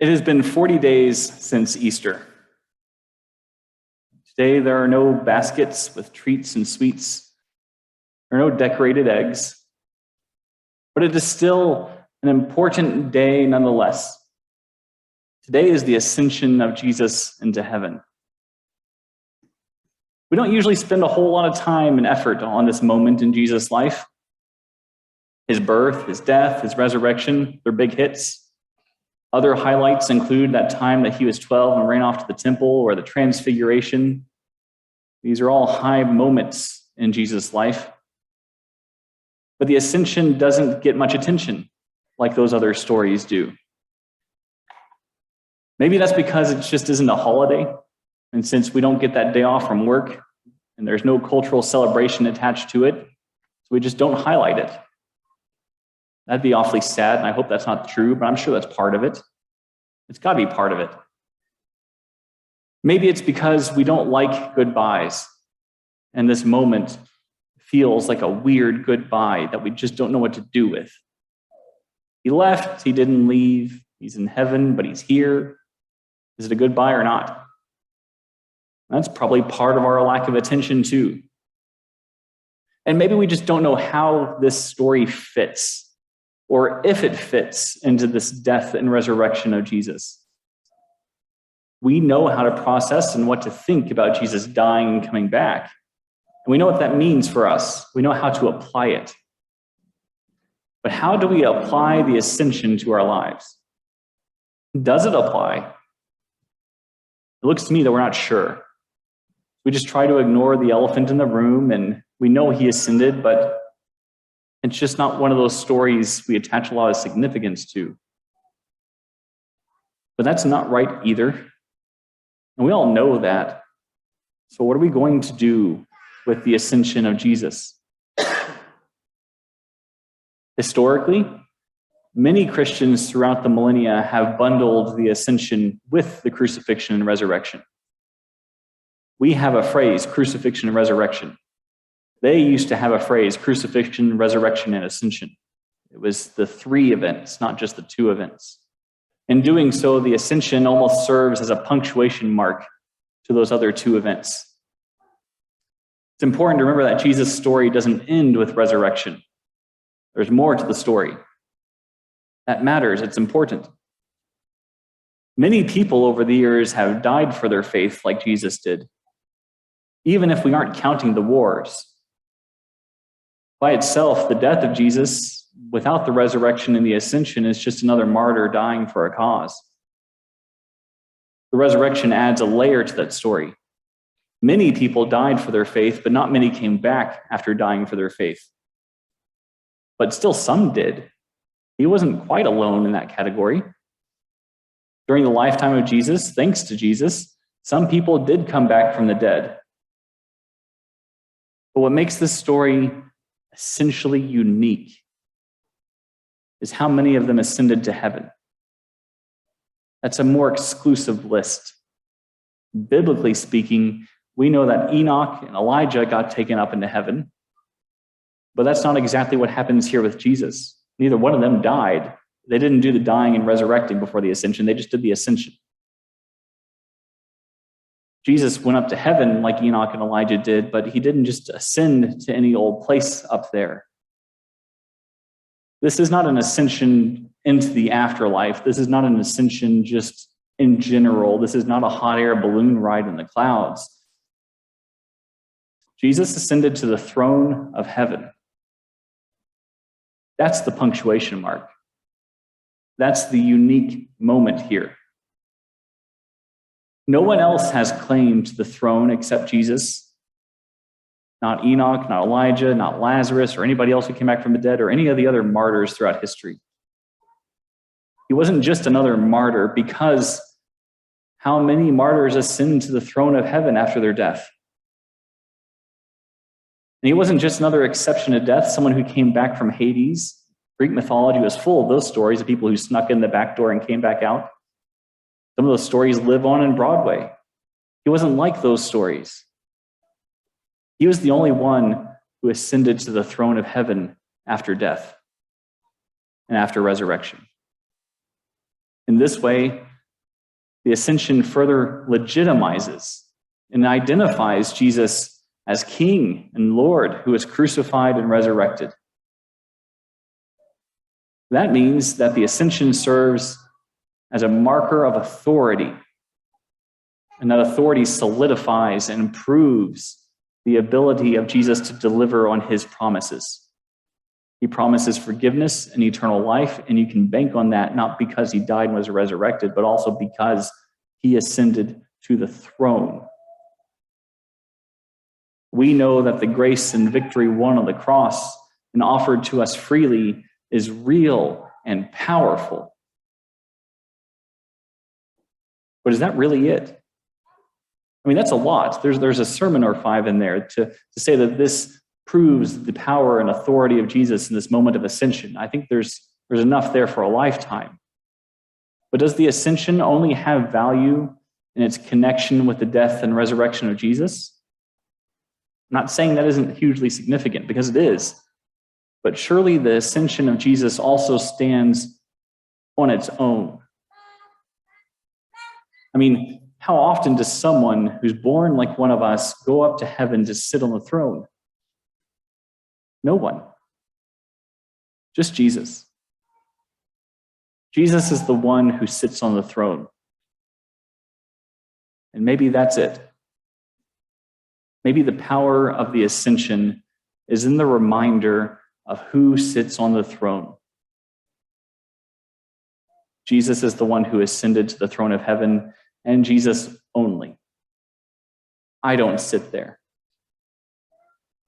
It has been 40 days since Easter. Today, there are no baskets with treats and sweets. There are no decorated eggs. But it is still an important day nonetheless. Today is the ascension of Jesus into heaven. We don't usually spend a whole lot of time and effort on this moment in Jesus' life. His birth, his death, his resurrection, they're big hits. Other highlights include that time that he was 12 and ran off to the temple, or the transfiguration. These are all high moments in Jesus' life. But the ascension doesn't get much attention like those other stories do. Maybe that's because it just isn't a holiday. And since we don't get that day off from work and there's no cultural celebration attached to it, so we just don't highlight it. That'd be awfully sad, and I hope that's not true, but I'm sure that's part of it. It's got to be part of it. Maybe it's because we don't like goodbyes, and this moment feels like a weird goodbye that we just don't know what to do with. He left, he didn't leave, he's in heaven, but he's here. Is it a goodbye or not? That's probably part of our lack of attention too. And maybe we just don't know how this story fits, or if it fits into this death and resurrection of Jesus. We know how to process and what to think about Jesus dying and coming back. And we know what that means for us. We know how to apply it. But how do we apply the ascension to our lives? Does it apply? It looks to me that we're not sure. We just try to ignore the elephant in the room, and we know he ascended, but it's just not one of those stories we attach a lot of significance to. But that's not right either. And we all know that. So what are we going to do with the ascension of Jesus? Historically, many Christians throughout the millennia have bundled the ascension with the crucifixion and resurrection. We have a phrase, crucifixion and resurrection. They used to have a phrase, crucifixion, resurrection, and ascension. It was the 3 events, not just the 2 events. In doing so, the ascension almost serves as a punctuation mark to those other 2 events. It's important to remember that Jesus' story doesn't end with resurrection. There's more to the story. That matters, it's important. Many people over the years have died for their faith like Jesus did, even if we aren't counting the wars. By itself, the death of Jesus, without the resurrection and the ascension, is just another martyr dying for a cause. The resurrection adds a layer to that story. Many people died for their faith, but not many came back after dying for their faith. But still some did. He wasn't quite alone in that category. During the lifetime of Jesus, thanks to Jesus, some people did come back from the dead. But what makes this story essentially unique is how many of them ascended to heaven. That's a more exclusive list. Biblically speaking, we know that Enoch and Elijah got taken up into heaven, but that's not exactly what happens here with Jesus. Neither one of them died. They didn't do the dying and resurrecting before the ascension. They just did the ascension. Jesus went up to heaven like Enoch and Elijah did, but he didn't just ascend to any old place up there. This is not an ascension into the afterlife. This is not an ascension just in general. This is not a hot air balloon ride in the clouds. Jesus ascended to the throne of heaven. That's the punctuation mark. That's the unique moment here. No one else has claim to the throne except Jesus. Not Enoch, not Elijah, not Lazarus, or anybody else who came back from the dead, or any of the other martyrs throughout history. He wasn't just another martyr, because how many martyrs ascend to the throne of heaven after their death? And he wasn't just another exception to death, someone who came back from Hades. Greek mythology was full of those stories of people who snuck in the back door and came back out. Some of those stories live on in Broadway. He wasn't like those stories. He was the only one who ascended to the throne of heaven after death and after resurrection. In this way, The ascension further legitimizes and identifies Jesus as King and Lord who was crucified and resurrected. That means that the ascension serves as a marker of authority, and that authority solidifies and improves the ability of Jesus to deliver on his promises. He promises forgiveness and eternal life, and you can bank on that not because he died and was resurrected, but also because he ascended to the throne. We know that the grace and victory won on the cross and offered to us freely is real and powerful. But is that really it? I mean, that's a lot. There's a sermon or 5 in there to say that this proves the power and authority of Jesus in this moment of ascension. I think there's enough there for a lifetime. But does the ascension only have value in its connection with the death and resurrection of Jesus? I'm not saying that isn't hugely significant, because it is. But surely the ascension of Jesus also stands on its own. I mean, how often does someone who's born like one of us go up to heaven to sit on the throne? No one. Just Jesus. Jesus is the one who sits on the throne. And maybe that's it. Maybe the power of the ascension is in the reminder of who sits on the throne. Jesus is the one who ascended to the throne of heaven, and Jesus only. I don't sit there.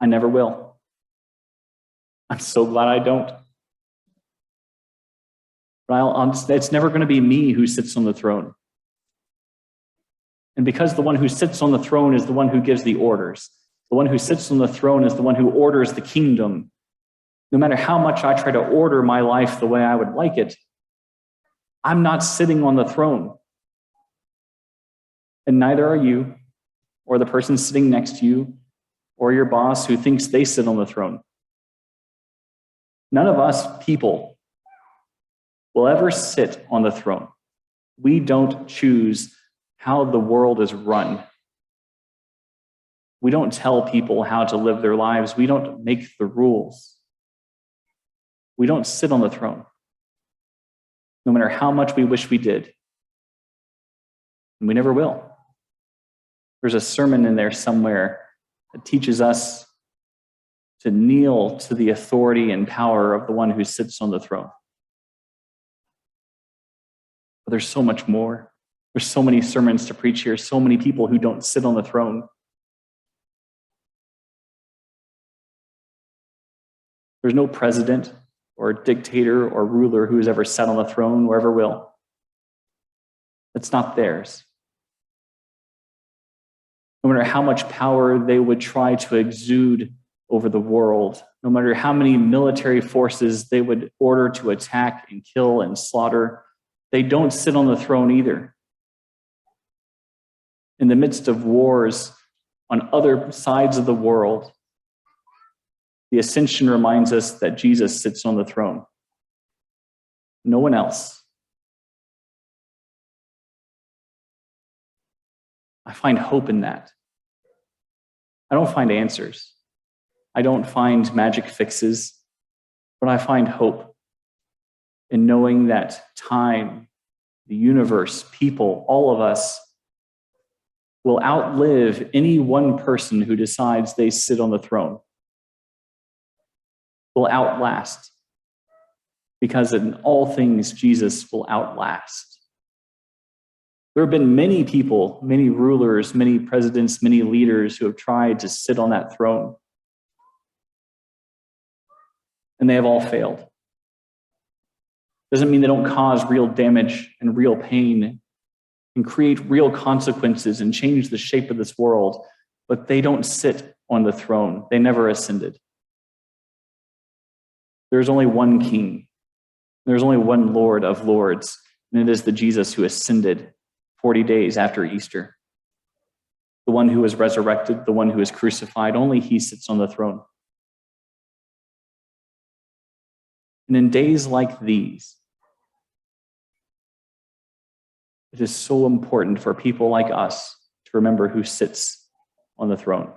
I never will. I'm so glad I don't. But it's never going to be me who sits on the throne. And because the one who sits on the throne is the one who gives the orders, the one who sits on the throne is the one who orders the kingdom. No matter how much I try to order my life the way I would like it, I'm not sitting on the throne. And neither are you, or the person sitting next to you, or your boss who thinks they sit on the throne. None of us people will ever sit on the throne. We don't choose how the world is run. We don't tell people how to live their lives. We don't make the rules. We don't sit on the throne, no matter how much we wish we did. And we never will. There's a sermon in there somewhere that teaches us to kneel to the authority and power of the one who sits on the throne. But there's so much more. There's so many sermons to preach here, so many people who don't sit on the throne. There's no president or dictator or ruler who has ever sat on the throne or ever will. It's not theirs. No matter how much power they would try to exude over the world, no matter how many military forces they would order to attack and kill and slaughter, they don't sit on the throne either. In the midst of wars on other sides of the world, the ascension reminds us that Jesus sits on the throne. No one else. I find hope in that. I don't find answers. I don't find magic fixes, but I find hope in knowing that time, the universe, people, all of us will outlive any one person who decides they sit on the throne. Will outlast, because in all things, Jesus will outlast. There have been many people, many rulers, many presidents, many leaders who have tried to sit on that throne. And they have all failed. Doesn't mean they don't cause real damage and real pain and create real consequences and change the shape of this world, but they don't sit on the throne. They never ascended. There's only one King. There's only one Lord of Lords, and it is the Jesus who ascended 40 days after Easter. The one who was resurrected, the one who was crucified, only he sits on the throne. And in days like these, It is so important for people like us to remember who sits on the throne.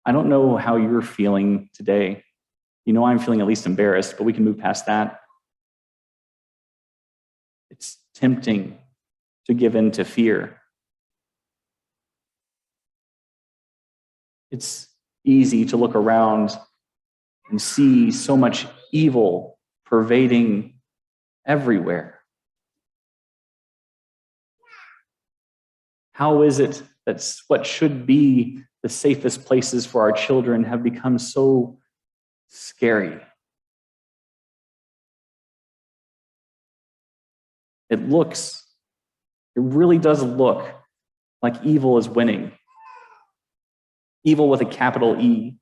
I don't know how you're feeling today. You know, I'm feeling at least embarrassed, but we can move past that. It's tempting to give in to fear. It's easy to look around and see so much evil pervading everywhere. How is it that what should be the safest places for our children have become so scary? It really does look like evil is winning. Evil with a capital E.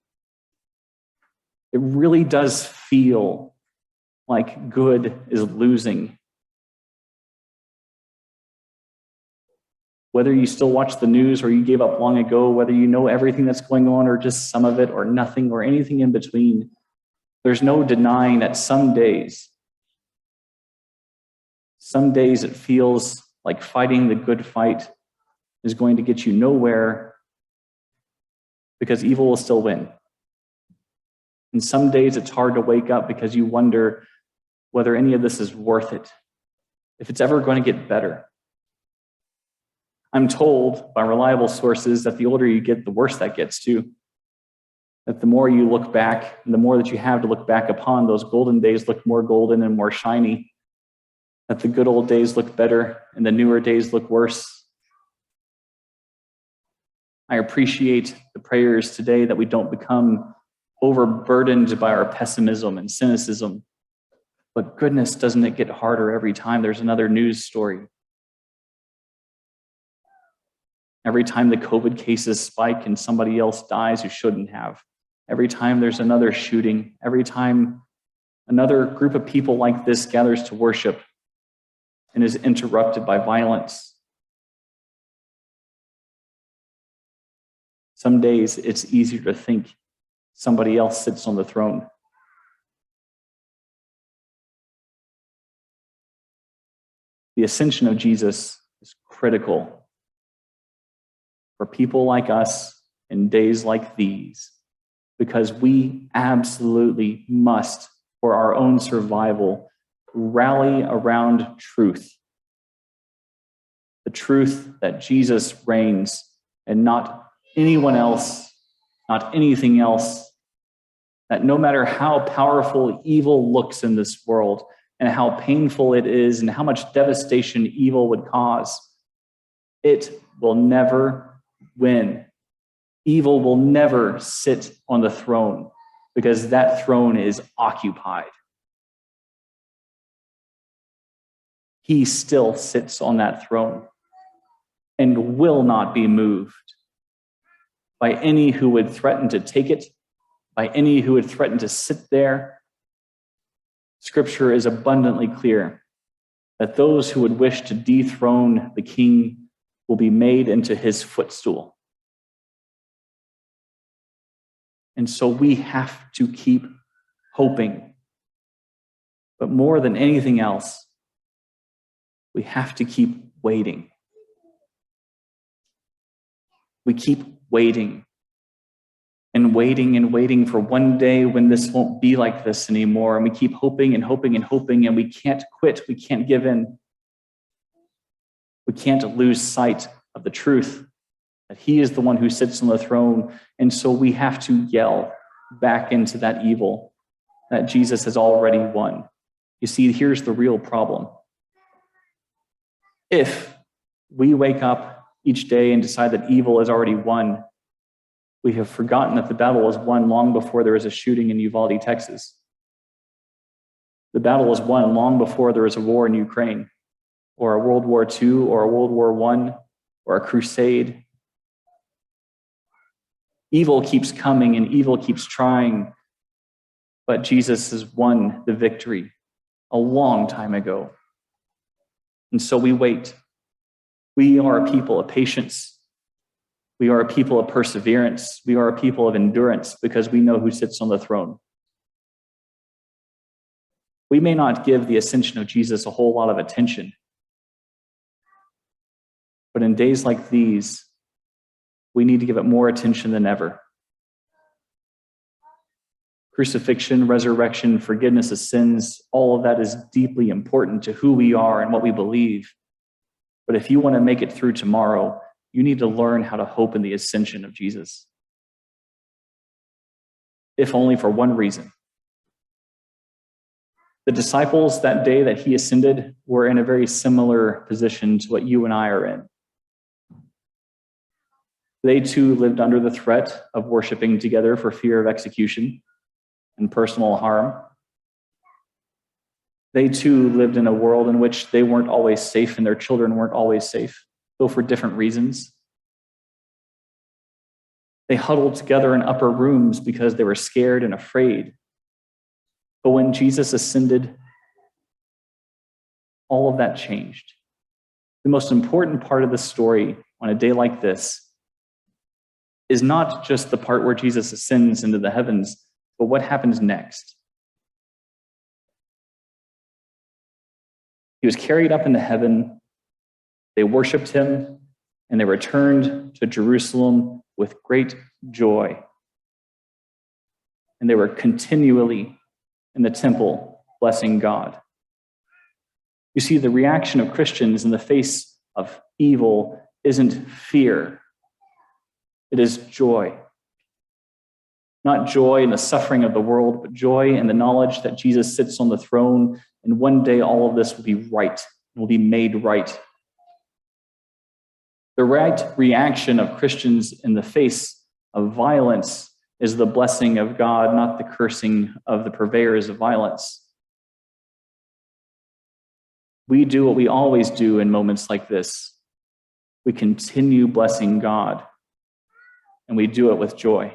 It really does feel like good is losing. Whether you still watch the news or you gave up long ago, whether you know everything that's going on or just some of it or nothing or anything in between, there's no denying that some days it feels like fighting the good fight is going to get you nowhere because evil will still win. And some days it's hard to wake up because you wonder whether any of this is worth it, if it's ever going to get better. I'm told by reliable sources that the older you get, the worse that gets too. That the more you look back, and the more that you have to look back upon, those golden days look more golden and more shiny. That the good old days look better and the newer days look worse. I appreciate the prayers today that we don't become overburdened by our pessimism and cynicism. But goodness, doesn't it get harder every time there's another news story? Every time the COVID cases spike and somebody else dies who shouldn't have. Every time there's another shooting. Every time another group of people like this gathers to worship and is interrupted by violence. Some days it's easier to think somebody else sits on the throne. The ascension of Jesus is critical for people like us in days like these, because we absolutely must, for our own survival, rally around truth. The truth that Jesus reigns and not anyone else, not anything else. That no matter how powerful evil looks in this world and how painful it is and how much devastation evil would cause, it will never win. Evil will never sit on the throne because that throne is occupied. He still sits on that throne and will not be moved by any who would threaten to take it, by any who would threaten to sit there. Scripture is abundantly clear that those who would wish to dethrone the king will be made into his footstool. And so we have to keep hoping. But more than anything else, we have to keep waiting. We keep waiting and waiting and waiting for one day when this won't be like this anymore. And we keep hoping and hoping and hoping, and we can't quit. We can't give in. We can't lose sight of the truth that he is the one who sits on the throne. And so we have to yell back into that evil that Jesus has already won. You see, here's the real problem. If we wake up each day and decide that evil is already won, we have forgotten that the battle was won long before there was a shooting in Uvalde, Texas. The battle was won long before there was a war in Ukraine, or a World War II, or a World War I, or a crusade. Evil keeps coming and evil keeps trying, but Jesus has won the victory a long time ago. And so we wait. We are a people of patience. We are a people of perseverance. We are a people of endurance because we know who sits on the throne. We may not give the ascension of Jesus a whole lot of attention, but in days like these, we need to give it more attention than ever. Crucifixion, resurrection, forgiveness of sins, all of that is deeply important to who we are and what we believe. But if you want to make it through tomorrow, you need to learn how to hope in the ascension of Jesus. If only for one reason. The disciples that day that he ascended were in a very similar position to what you and I are in. They too lived under the threat of worshiping together for fear of execution and personal harm. They too lived in a world in which they weren't always safe and their children weren't always safe, though for different reasons. They huddled together in upper rooms because they were scared and afraid. But when Jesus ascended, all of that changed. The most important part of the story on a day like this is not just the part where Jesus ascends into the heavens, but what happens next. He was carried up into heaven. They worshiped him, and they returned to Jerusalem with great joy. And they were continually in the temple blessing God. You see, the reaction of Christians in the face of evil isn't fear. It is joy. Not joy in the suffering of the world, but joy in the knowledge that Jesus sits on the throne, and one day all of this will be right, will be made right. The right reaction of Christians in the face of violence is the blessing of God, not the cursing of the purveyors of violence. We do what we always do in moments like this. We continue blessing God, and we do it with joy.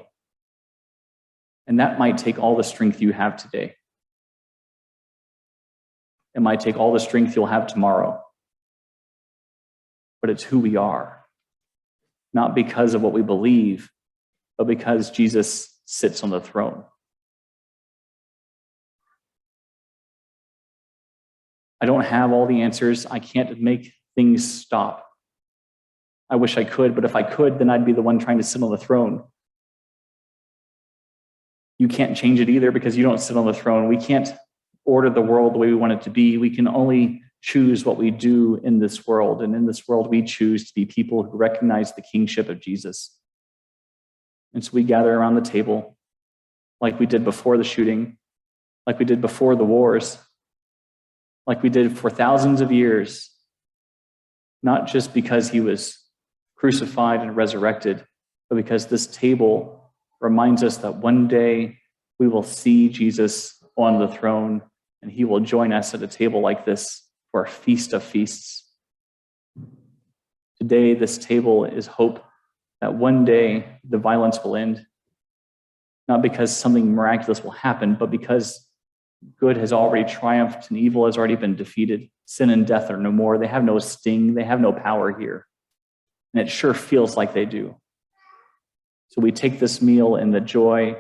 And that might take all the strength you have today. It might take all the strength you'll have tomorrow. But it's who we are. Not because of what we believe, but because Jesus sits on the throne. I don't have all the answers. I can't make things stop. I wish I could, but if I could, then I'd be the one trying to sit on the throne. You can't change it either because you don't sit on the throne. We can't order the world the way we want it to be. We can only choose what we do in this world. And in this world, we choose to be people who recognize the kingship of Jesus. And so we gather around the table like we did before the shooting, like we did before the wars, like we did for thousands of years, not just because he was crucified and resurrected, but because this table reminds us that one day we will see Jesus on the throne and he will join us at a table like this for a feast of feasts. Today, this table is hope that one day the violence will end, not because something miraculous will happen, but because good has already triumphed and evil has already been defeated. Sin and death are no more. They have no sting. They have no power here. And it sure feels like they do. So we take this meal in the joy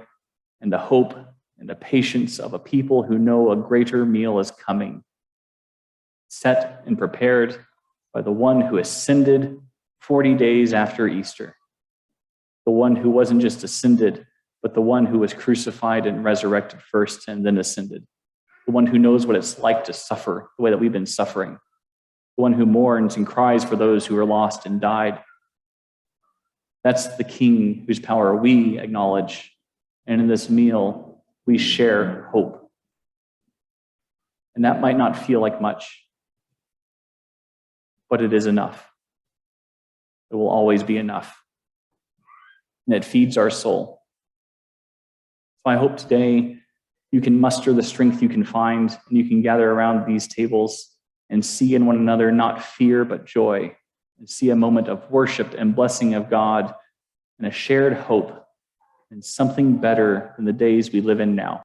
and the hope and the patience of a people who know a greater meal is coming, set and prepared by the one who ascended 40 days after Easter, the one who wasn't just ascended, but the one who was crucified and resurrected first and then ascended, the one who knows what it's like to suffer the way that we've been suffering, the one who mourns and cries for those who are lost and died. That's the King whose power we acknowledge. And in this meal, we share hope. And that might not feel like much, but it is enough. It will always be enough. And it feeds our soul. So I hope today you can muster the strength you can find, and you can gather around these tables and see in one another not fear, but joy, and see a moment of worship and blessing of God and a shared hope and something better than the days we live in now.